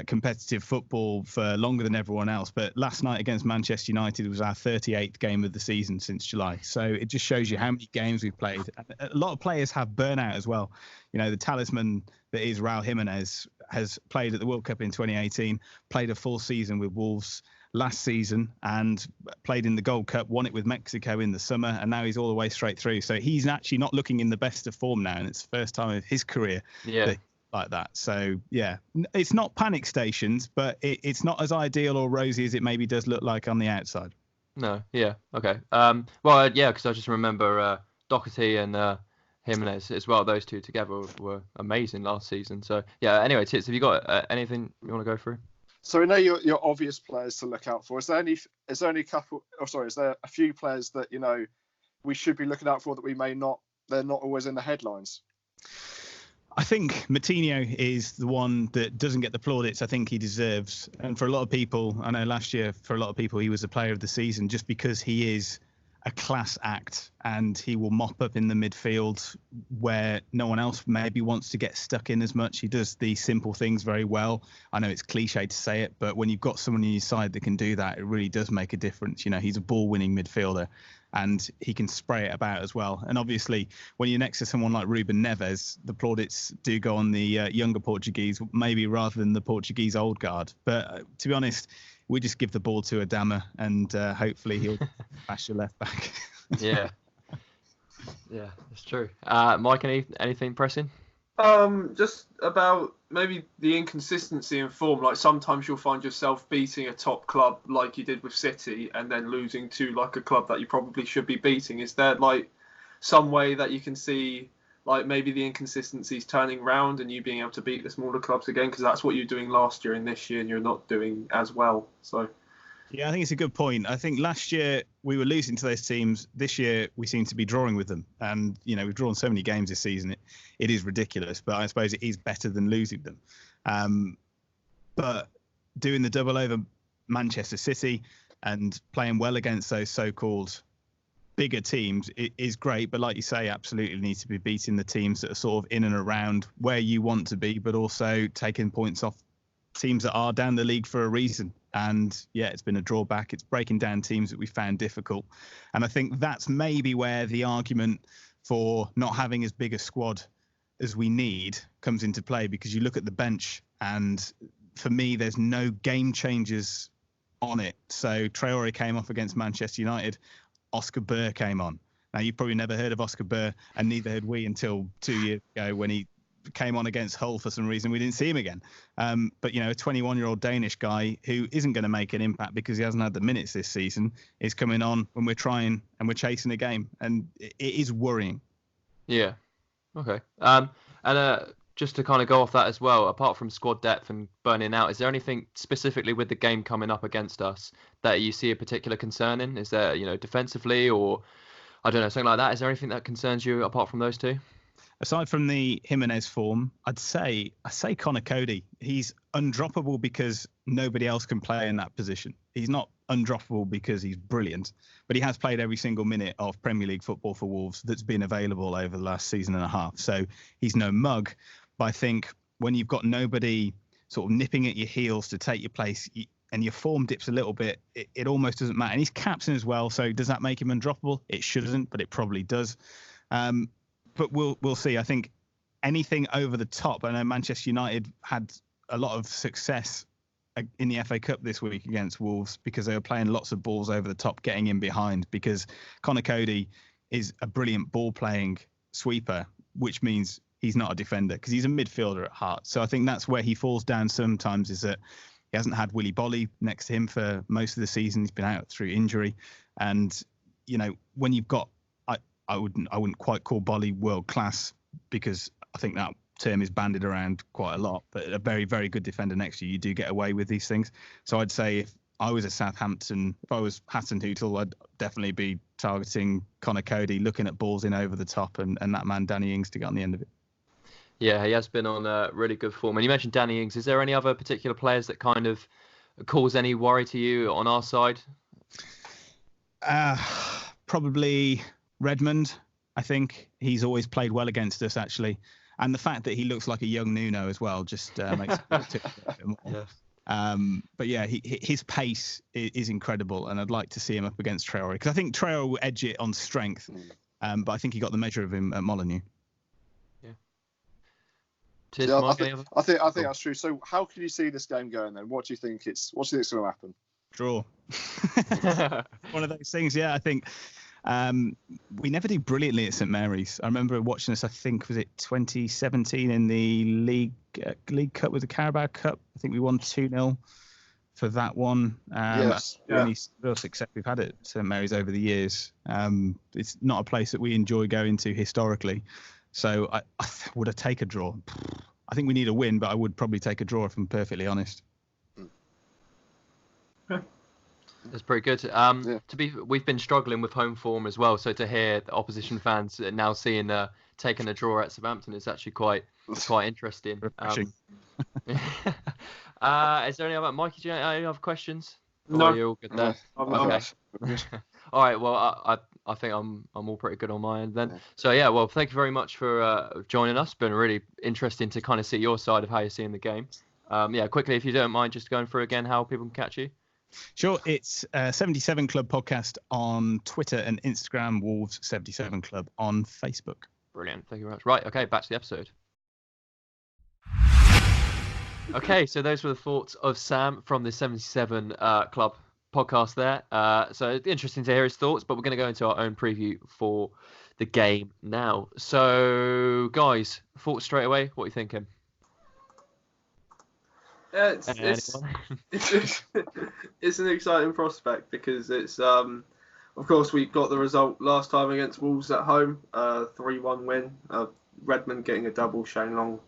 Speaker 4: competitive football for longer than everyone else. But last night against Manchester United was our 38th game of the season since July. So it just shows you how many games we've played. A lot of players have burnout as well. You know, the talisman that is Raul Jimenez has played at the World Cup in 2018, played a full season with Wolves last season and played in the Gold Cup, won it with Mexico in the summer, and now he's all the way straight through. So he's actually not looking in the best of form now, and it's the first time of his career like that. So yeah, it's not panic stations, but it's not as ideal or rosy as it maybe does look like on the outside.
Speaker 1: No, yeah, okay. Because I just remember Doherty and Jimenez as well. Those two together were amazing last season. So yeah, anyway, Tits, have you got anything you want to go through?
Speaker 2: So we know your obvious players to look out for. Is there a few players that we should be looking out for that they're not always in the headlines?
Speaker 4: I think Moutinho is the one that doesn't get the plaudits I think he deserves. And for a lot of people, I know last year for a lot of people he was the player of the season just because he is a class act and he will mop up in the midfield where no one else maybe wants to get stuck in as much. He does the simple things very well. I know it's cliche to say it, but when you've got someone on your side that can do that, it really does make a difference. You know, he's a ball-winning midfielder and he can spray it about as well. And obviously, when you're next to someone like Ruben Neves, the plaudits do go on the younger Portuguese, maybe rather than the Portuguese old guard. But to be honest, we just give the ball to Adama and hopefully he'll bash your left back.
Speaker 1: Yeah. Yeah, that's true. Mike, anything pressing?
Speaker 3: Just about maybe the inconsistency in form. Like sometimes you'll find yourself beating a top club like you did with City, and then losing to like a club that you probably should be beating. Is there like some way that you can see like maybe the inconsistencies turning round and you being able to beat the smaller clubs again? Because that's what you're doing last year and this year, and you're not doing as well. So.
Speaker 4: Yeah, I think it's a good point. I think last year we were losing to those teams. This year we seem to be drawing with them. And, we've drawn so many games this season. It is ridiculous, but I suppose it is better than losing them. But doing the double over Manchester City and playing well against those so-called bigger teams is great. But like you say, absolutely needs to be beating the teams that are sort of in and around where you want to be, but also taking points off teams that are down the league for a reason. And yeah, it's been a drawback. It's breaking down teams that we found difficult. And I think that's maybe where the argument for not having as big a squad as we need comes into play, because you look at the bench and for me, there's no game changers on it. So Traore came off against Manchester United. Oscar Burr came on. Now, you've probably never heard of Oscar Burr, and neither had we until 2 years ago when he came on against Hull for some reason. We didn't see him again. But, a 21-year-old Danish guy who isn't going to make an impact because he hasn't had the minutes this season is coming on when we're trying and we're chasing a game. And it is worrying.
Speaker 1: Yeah. Okay. And just to kind of go off that as well, apart from squad depth and burning out, is there anything specifically with the game coming up against us that you see a particular concern in? Is there, defensively or, I don't know, something like that? Is there anything that concerns you apart from those two?
Speaker 4: Aside from the Jimenez form, I say Connor Cody. He's undroppable because nobody else can play in that position. He's not undroppable because he's brilliant, but he has played every single minute of Premier League football for Wolves that's been available over the last season and a half. So he's no mug. But I think when you've got nobody sort of nipping at your heels to take your place, and your form dips a little bit, it almost doesn't matter. And he's captain as well, so does that make him undroppable? It shouldn't, but it probably does. But we'll see. I think anything over the top. I know Manchester United had a lot of success in the FA Cup this week against Wolves because they were playing lots of balls over the top, getting in behind, because Connor Cody is a brilliant ball-playing sweeper, which means he's not a defender because he's a midfielder at heart. So I think that's where he falls down sometimes, is that he hasn't had Willy Bolly next to him for most of the season. He's been out through injury. And, when you've got, I wouldn't quite call Bolly world class because I think that term is bandied around quite a lot, but a very, very good defender next to you do get away with these things. So I'd say if I was Hatton Hootel, I'd definitely be targeting Connor Cody, looking at balls in over the top and that man Danny Ings to get on the end of it.
Speaker 1: Yeah, he has been on a really good form. And you mentioned Danny Ings. Is there any other particular players that kind of cause any worry to you on our side?
Speaker 4: Probably Redmond. I think he's always played well against us, actually. And the fact that he looks like a young Nuno as well just makes it a bit more. Yeah. But yeah, his pace is incredible, and I'd like to see him up against Traore because I think Traore will edge it on strength. But I think he got the measure of him at Molineux.
Speaker 1: Cheers,
Speaker 2: yeah,
Speaker 1: Mark,
Speaker 2: I think that's true. So how can you see this game going then? What do you think is going to happen?
Speaker 4: Draw. One of those things. Yeah, I think we never do brilliantly at St Mary's. I remember watching us. I think was it 2017 in the League Cup with the Carabao Cup. I think we won 2-0 for that one.
Speaker 2: Yes.
Speaker 4: The only real success we've had at St Mary's over the years. It's not a place that we enjoy going to historically. So I would I take a draw? I think we need a win, but I would probably take a draw if I'm perfectly honest.
Speaker 1: That's pretty good. We've been struggling with home form as well. So to hear the opposition fans now seeing taking a draw at Southampton is actually quite interesting.
Speaker 4: Refreshing.
Speaker 1: Is there any other, Mikey? Do you have any other questions?
Speaker 3: No.
Speaker 1: Or are you all good there? Okay. All right. Well, I think I'm all pretty good on my end then. Yeah. So yeah, well, thank you very much for joining us. It's been really interesting to kind of see your side of how you're seeing the game. Quickly, if you don't mind, just going through again how people can catch you.
Speaker 4: Sure, it's 77 Club Podcast on Twitter and Instagram, Wolves 77 Club on Facebook.
Speaker 1: Brilliant, thank you very much. Right, okay, back to the episode. Okay, so those were the thoughts of Sam from the 77 Club podcast there. So it's interesting to hear his thoughts, but we're going to go into our own preview for the game now. So, guys, thoughts straight away? What are you thinking?
Speaker 3: It's an exciting prospect because it's of course we got the result last time against Wolves at home, 3-1 win. Redmond getting a double, Shane Long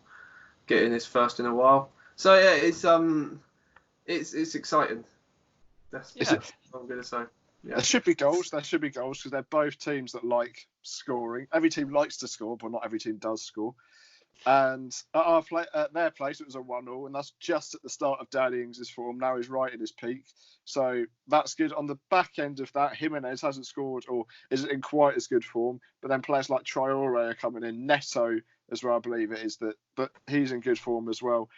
Speaker 3: getting his first in a while. So yeah, it's exciting. That's what I'm going to say. Yeah.
Speaker 2: There should be goals because they're both teams that like scoring. Every team likes to score, but not every team does score. And at their place, it was a 1-1, and that's just at the start of Danny Ings' form. Now he's right in his peak. So that's good. On the back end of that, Jimenez hasn't scored or isn't in quite as good form. But then players like Traore are coming in. Neto as well, I believe it is, but he's in good form as well.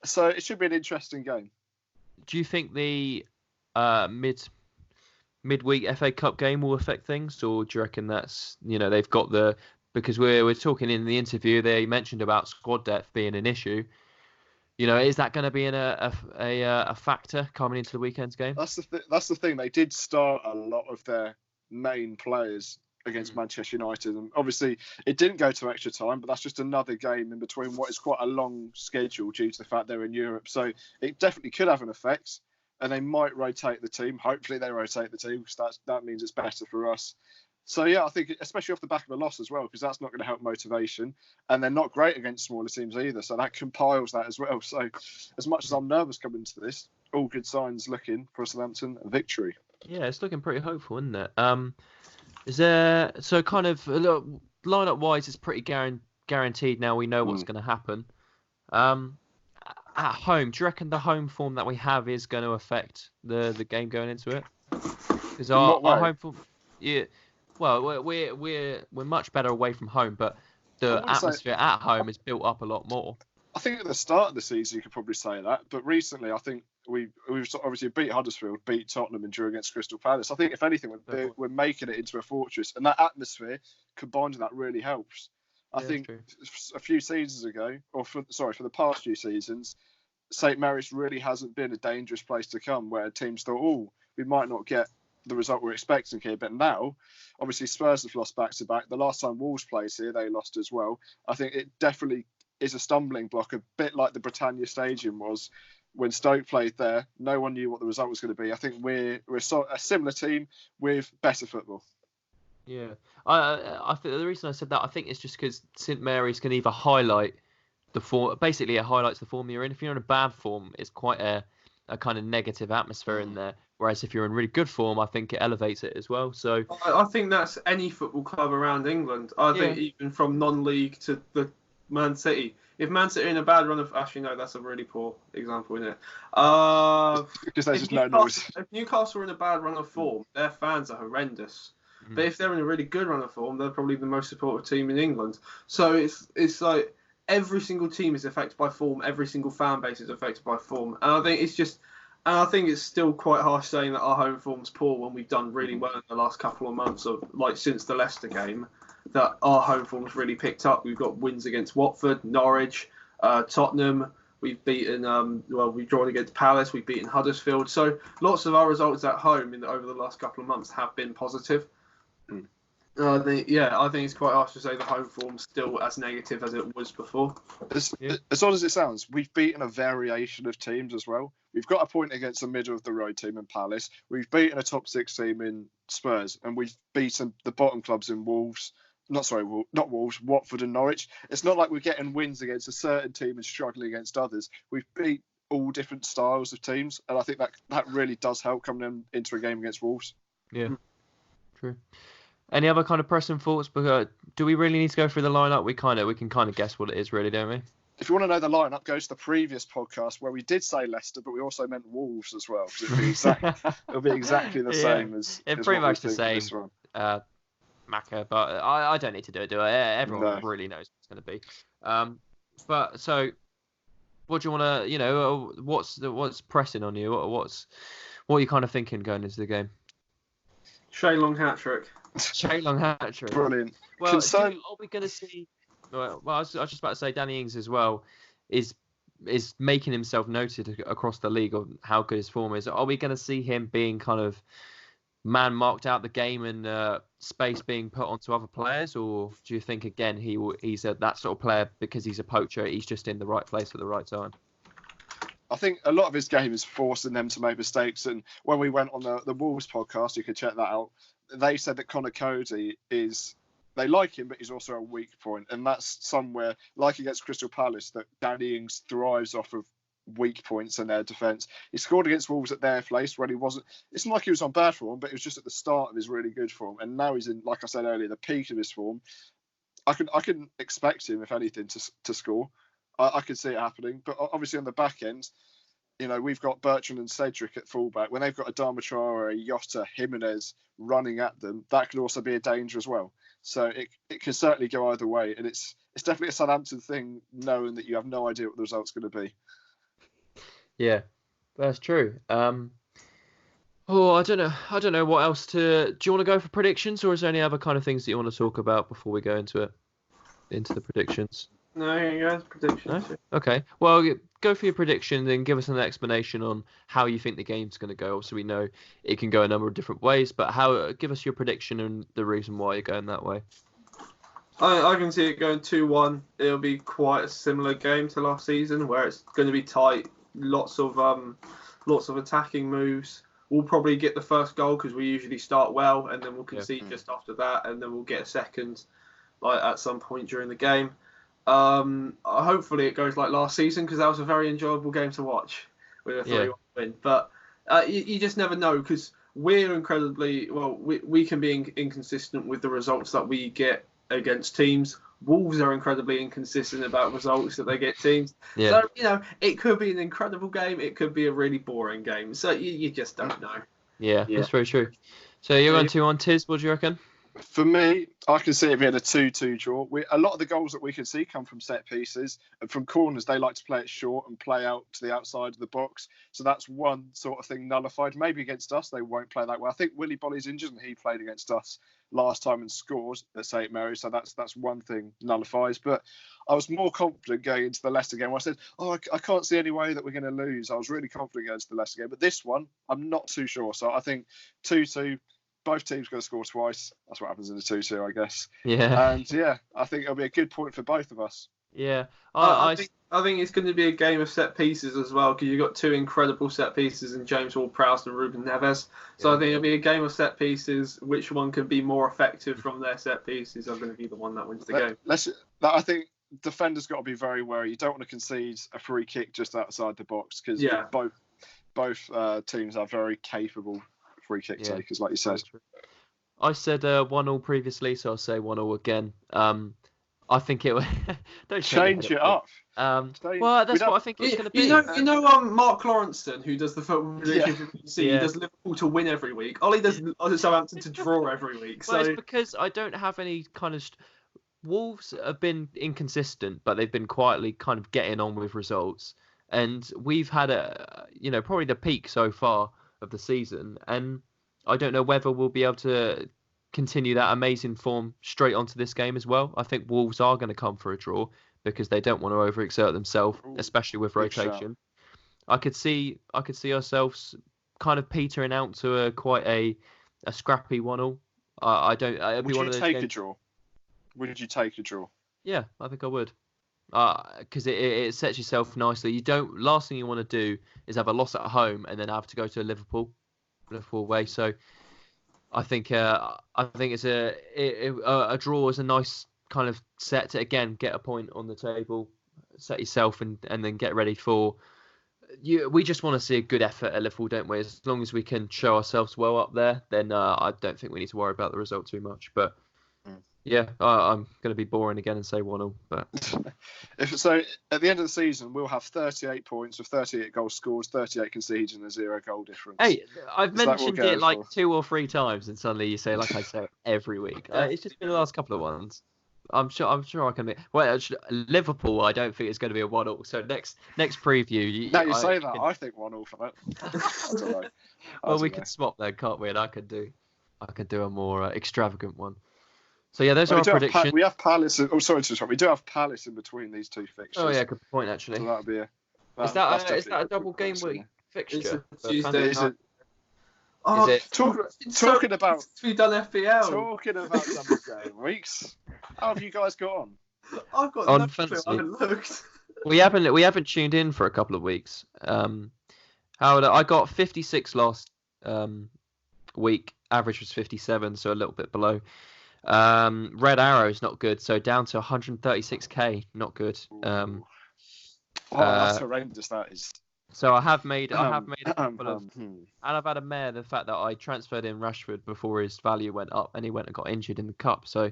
Speaker 2: So it should be an interesting game.
Speaker 1: Do you think the midweek FA Cup game will affect things, or do you reckon that's, they've got because we're talking in the interview, they mentioned about squad depth being an issue. Is that going to be a factor coming into the weekend's game?
Speaker 2: That's the thing. They did start a lot of their main players against Manchester United, and obviously it didn't go to extra time, but that's just another game in between what is quite a long schedule due to the fact they're in Europe. So it definitely could have an effect, and they might rotate the team. Hopefully they rotate the team, because that means it's better for us. So yeah, I think especially off the back of a loss as well, because that's not going to help motivation, and they're not great against smaller teams either, so that compiles that as well. So as much as I'm nervous coming into this, all good signs looking for a Southampton victory.
Speaker 1: Yeah, it's looking pretty hopeful, isn't it? Is there kind of lineup wise, it's pretty guaranteed now. We know what's going to happen. At home, do you reckon the home form that we have is going to affect the game going into it? Because our home form, yeah. Well, we're much better away from home, but the atmosphere at home is built up a lot more.
Speaker 2: I think at the start of the season you could probably say that, but recently I think we've obviously beat Huddersfield, beat Tottenham, and drew against Crystal Palace. I think if anything, we're making it into a fortress, and that atmosphere combined with that really helps. I think a few seasons ago, for the past few seasons, St Mary's really hasn't been a dangerous place to come, where teams thought, we might not get the result we're expecting here. But now, obviously, Spurs have lost back-to-back. The last time Wolves played here, they lost as well. I think it definitely is a stumbling block, a bit like the Britannia Stadium was when Stoke played there. No one knew what the result was going to be. I think we're a similar team with better football.
Speaker 1: Yeah, I think the reason I said that, I think it's just because St Mary's can either highlight the form. Basically, it highlights the form you're in. If you're in a bad form, it's quite a kind of negative atmosphere in there. Whereas if you're in really good form, I think it elevates it as well. So
Speaker 3: I think that's any football club around England. I think even from non-league to the Man City. If Man City are in a bad run of... Actually, no, that's a really poor example, isn't it?
Speaker 2: Because there's just no noise.
Speaker 3: If Newcastle are in a bad run of form, their fans are horrendous. But if they're in a really good run of form, they're probably the most supportive team in England. So it's like every single team is affected by form. Every single fan base is affected by form. And I think it's still quite harsh saying that our home form's poor when we've done really well in the last couple of months of since the Leicester game, that our home form's really picked up. We've got wins against Watford, Norwich, Tottenham. We've beaten, we've drawn against Palace. We've beaten Huddersfield. So lots of our results at home over the last couple of months have been positive. I think it's quite harsh to say the home form's still as negative as it was before.
Speaker 2: As odd as it sounds, we've beaten a variation of teams as well. We've got a point against a middle of the road team in Palace. We've beaten a top six team in Spurs, and we've beaten the bottom clubs in not Wolves, Watford and Norwich. It's not like we're getting wins against a certain team and struggling against others. We've beat all different styles of teams, and I think that really does help coming into a game against Wolves.
Speaker 1: Yeah, true. Any other kind of pressing thoughts? Because do we really need to go through the lineup? We can kind of guess what it is, really, don't we?
Speaker 2: If you want to know the lineup, go to the previous podcast where we did say Leicester, but we also meant Wolves as well. It'll be exactly the same as.
Speaker 1: It's pretty much the same. Macca, but I don't need to do it, do I? Everyone really knows what it's going to be. But so, what do you want to? What's pressing on you? What are you kind of thinking going into the game?
Speaker 3: Shane Long hat-trick.
Speaker 1: Shane Long hat-trick.
Speaker 2: Brilliant.
Speaker 1: Well, are we going to see... Well, I was just about to say Danny Ings as well is is making himself noted across the league on how good his form is. Are we going to see him being kind of man marked out the game and space being put onto other players, or do you think again he's that sort of player because he's a poacher? He's just in the right place at the right time.
Speaker 2: I think a lot of his game is forcing them to make mistakes. And when we went on the Wolves podcast, you could check that out. They said that Connor Cody they like him, but he's also a weak point. And that's somewhere, like against Crystal Palace, that Danny Ings thrives off of weak points in their defence. He scored against Wolves at their place when he wasn't. It's not like he was on bad form, but it was just at the start of his really good form. And now he's in, like I said earlier, the peak of his form. I can expect him, if anything, to score. I could see it happening. But obviously on the back end, we've got Bertrand and Cedric at fullback. When they've got Adama Traore, Jota, Jimenez running at them, that could also be a danger as well. So it can certainly go either way. And it's definitely a Southampton thing, knowing that you have no idea what the result's going to be.
Speaker 1: Yeah, that's true. I don't know what else to. Do you want to go for predictions, or is there any other kind of things that you want to talk about before we go into the predictions?
Speaker 3: No, guys, predictions.
Speaker 1: No? Okay. Well, go for your prediction and give us an explanation on how you think the game's going to go. So we know it can go a number of different ways, but give us your prediction and the reason why you're going that way.
Speaker 3: I can see it going 2-1. It'll be quite a similar game to last season, where it's going to be tight. Lots of attacking moves. We'll probably get the first goal because we usually start well, and then we'll concede just after that, and then we'll get a second, at some point during the game. Hopefully it goes like last season, because that was a very enjoyable game to watch with a 3-1 win. But you just never know, because we're incredibly we can be inconsistent with the results that we get against teams. Wolves are incredibly inconsistent about results that they get teams. Yeah. So, it could be an incredible game. It could be a really boring game. So you just don't know.
Speaker 1: Yeah, that's very true. So you're on 2-1, Tiz. What do you reckon?
Speaker 2: For me, I can see it being a 2-2 draw. A lot of the goals that we can see come from set pieces. And from corners, they like to play it short and play out to the outside of the box. So that's one sort of thing nullified. Maybe against us, they won't play that way. I think Willy Bolly's injured and he played against us last time and scored at St Mary's. So that's one thing nullifies. But I was more confident going into the Leicester game. I said, I can't see any way that we're going to lose. I was really confident against the Leicester game. But this one, I'm not too sure. So I think 2-2. Both teams going to score twice. That's what happens in a 2-2, I guess.
Speaker 1: Yeah.
Speaker 2: And I think it'll be a good point for both of us.
Speaker 1: Yeah.
Speaker 3: I think it's going to be a game of set pieces as well, because you've got two incredible set pieces in James Ward-Prowse and Ruben Neves. So I think it'll be a game of set pieces. Which one can be more effective from their set pieces are going to be the one that wins the game.
Speaker 2: I think defenders got to be very wary. You don't want to concede a free kick just outside the box, because both teams are very capable free kick takers, like you said.
Speaker 1: I said 1-1 previously, so I'll say 1-1 again. I think it will. Don't
Speaker 2: change it up.
Speaker 1: Well, that's what I think it's going to be.
Speaker 3: Mark Lawrenson, who does the football predictions for BBC, he does Liverpool to win every week. Ollie does Southampton to draw every week.
Speaker 1: Well, it's because I don't have any kind of. Wolves have been inconsistent, but they've been quietly kind of getting on with results, and we've had probably the peak so far of the season, and I don't know whether we'll be able to continue that amazing form straight onto this game as well. I think Wolves are going to come for a draw because they don't want to overexert themselves, especially with rotation. I could see ourselves kind of petering out to quite a scrappy 1-1. I don't.
Speaker 2: Would you take a draw? Would you take a draw?
Speaker 1: Yeah, I think I would. Because it sets yourself nicely. Last thing you want to do is have a loss at home and then have to go to Liverpool away. So I think it's a draw is a nice kind of set to again get a point on the table, set yourself and then get ready for. We just want to see a good effort at Liverpool, don't we? As long as we can show ourselves well up there, then I don't think we need to worry about the result too much. But. Yeah, I'm going to be boring again and say 1-0. But
Speaker 2: so at the end of the season, we'll have 38 points with 38 goals scored, 38 conceded, and a 0 goal difference.
Speaker 1: Hey, I've mentioned it like 2 or 3 times, and suddenly you say like I say every week. It's just been the last couple of ones. I'm sure I can be. Well, Liverpool, I don't think it's going to be a 1-0. So next preview.
Speaker 2: Now you say that, I think 1-0 for that. I don't know.
Speaker 1: Well, we could swap then, can't we? And I could do a more extravagant one. So yeah, those are our predictions.
Speaker 2: We have Palace. Sorry to interrupt. We do have Palace in between these two fixtures.
Speaker 1: Oh yeah, good point actually.
Speaker 2: So that'll be
Speaker 1: Is that a double game week fixture?
Speaker 3: It's a Tuesday.
Speaker 1: Is it?
Speaker 2: Talking about
Speaker 3: we've done FPL.
Speaker 2: Talking about double game weeks. How have you guys got on?
Speaker 3: I've got
Speaker 1: On
Speaker 3: no
Speaker 1: fantasy.
Speaker 3: clue. I haven't looked.
Speaker 1: We haven't tuned in for a couple of weeks. Howard, I got 56 last week. Average was 57, so a little bit below. Red Arrow's not good, so down to 136k. Not good.
Speaker 2: That's horrendous. That is.
Speaker 1: So I have made a couple of, and I've had a mare the fact that I transferred in Rashford before his value went up, and he went and got injured in the cup. So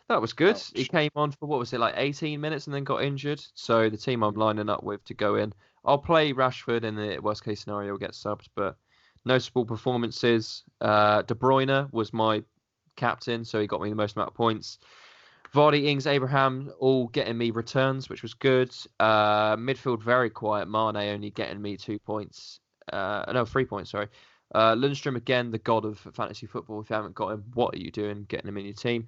Speaker 1: that was good.
Speaker 2: Ouch.
Speaker 1: He came on for what was it, like 18 minutes, and then got injured. So the team I'm lining up with to go in, I'll play Rashford, in the worst case scenario, will get subbed. But noticeable performances. De Bruyne was my captain, so he got me the most amount of points. Vardy, Ings, Abraham all getting me returns, which was good. Midfield very quiet. Mane only getting me 2 points. 3 points, sorry. Lundstrom again, the god of fantasy football. If you haven't got him, what are you doing getting him in your team?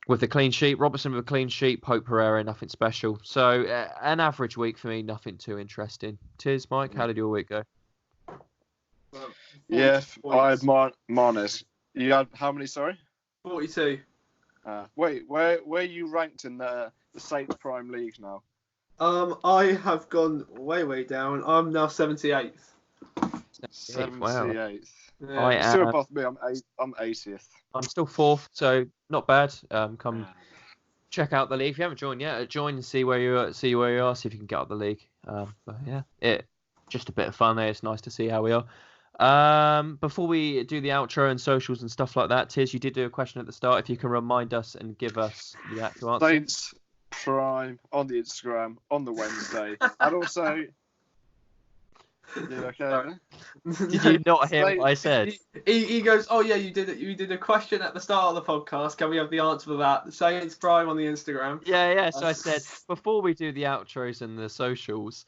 Speaker 1: With the clean sheet, Robertson with a clean sheet, Pope Pereira, nothing special. So an average week for me, nothing too interesting. Cheers, Mike. How did your week go?
Speaker 2: Yeah, I had Manes. You had how many? Sorry.
Speaker 3: 42.
Speaker 2: Wait, where are you ranked in the Saints Prime League now?
Speaker 3: I have gone way down. I'm now 78th.
Speaker 2: 78th.
Speaker 1: Wow.
Speaker 3: Yeah.
Speaker 1: I am
Speaker 2: Still above me. I'm 80th.
Speaker 1: I'm still 4th, so not bad. Come check out the league if you haven't joined yet. Join and see where you are. See if you can get out the league. But yeah, just a bit of fun there. It's nice to see how we are. Before we do the outro and socials and stuff like that, Tiz, you did do a question at the start. If you can remind us and give us the actual answer.
Speaker 2: Saints Prime on the Instagram on the Wednesday, and also. You okay?
Speaker 1: Did you not hear what I said?
Speaker 3: He goes, oh yeah, you did a question at the start of the podcast. Can we have the answer for that? Saints Prime on the Instagram.
Speaker 1: Yeah. So I said before we do the outros and the socials.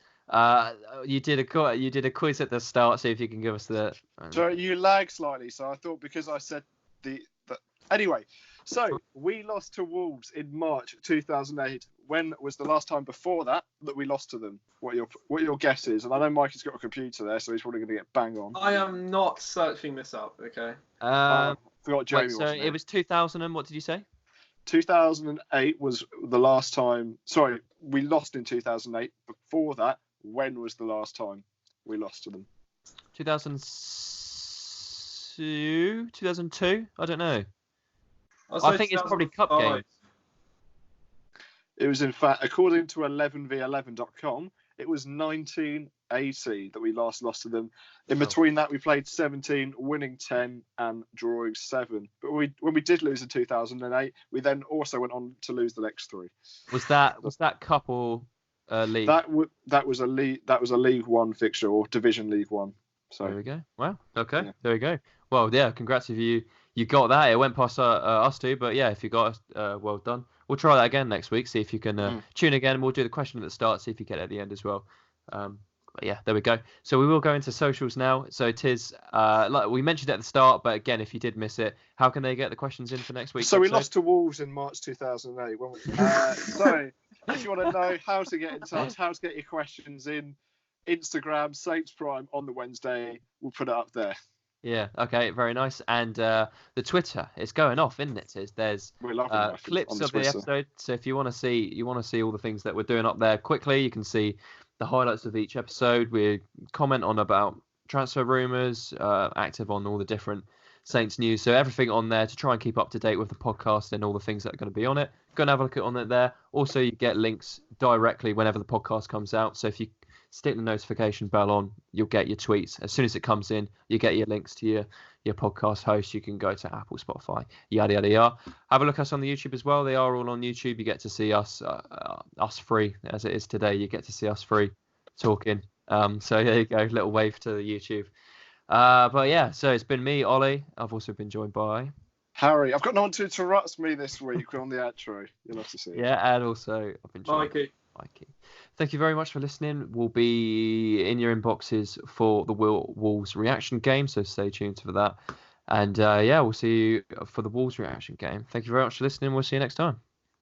Speaker 1: You did a quiz at the start, see if you can give us the.
Speaker 2: So you lag slightly, so I thought because I said the anyway. So we lost to Wolves in March 2008. When was the last time before that we lost to them? What your guess is? And I know Mikey's got a computer there, so he's probably going to get bang on.
Speaker 3: I am not searching this up. Okay.
Speaker 2: Forgot Jamie.
Speaker 1: So it was 2000 and what did you say?
Speaker 2: 2008 was the last time. Sorry, we lost in 2008. Before that, when was the last time we lost to them?
Speaker 1: 2002? I don't know. I think it's probably cup games.
Speaker 2: It was, in fact, according to 11v11.com, it was 1980 that we last lost to them. In between that, we played 17, winning 10 and drawing 7. But when we did lose in 2008, we then also went on to lose the next 3.
Speaker 1: Was that cup or league?
Speaker 2: That was a League One fixture or Division League One. So
Speaker 1: there we go. Wow. Okay.
Speaker 2: Yeah.
Speaker 1: There we go. Well, yeah. Congrats if you got that. It went past us two, but yeah, if you got well done. We'll try that again next week. See if you can tune again. We'll do the question at the start. See if you get it at the end as well. But yeah, there we go. So we will go into socials now. So Tiz, like we mentioned at the start, but again, if you did miss it, how can they get the questions in for next week?
Speaker 2: So we lost to Wolves in March 2008. So if you want to know how to get in touch, how to get your questions in, Instagram, Saints Prime on the Wednesday. We'll put it up there.
Speaker 1: Yeah. Okay. Very nice. And the Twitter is going off, isn't it? There's clips of the episode. So if you want to see all the things that we're doing up there quickly, you can see the highlights of each episode. We comment on about transfer rumours, active on all the different Saints news. So everything on there to try and keep up to date with the podcast and all the things that are going to be on it. Go and have a look on it there. Also, you get links directly whenever the podcast comes out. So if you stick the notification bell on, you'll get your tweets. As soon as it comes in, you get your links to your podcast host. You can go to Apple, Spotify, yada, yada, yada. Have a look at us on the YouTube as well. They are all on YouTube. You get to see us free, as it is today. You get to see us free talking. So there you go, little wave to the YouTube. But yeah, so it's been me, Ollie. I've also been joined by
Speaker 2: Harry. I've got no one to interrupt me this week on the outro. You'll have to see.
Speaker 1: Yeah, and also I've been joined by Mikey. Thank you very much for listening. We'll be in your inboxes for the Wolves reaction game, so stay tuned for that. And yeah, we'll see you for the Wolves reaction game. Thank you very much for listening. We'll see you next time.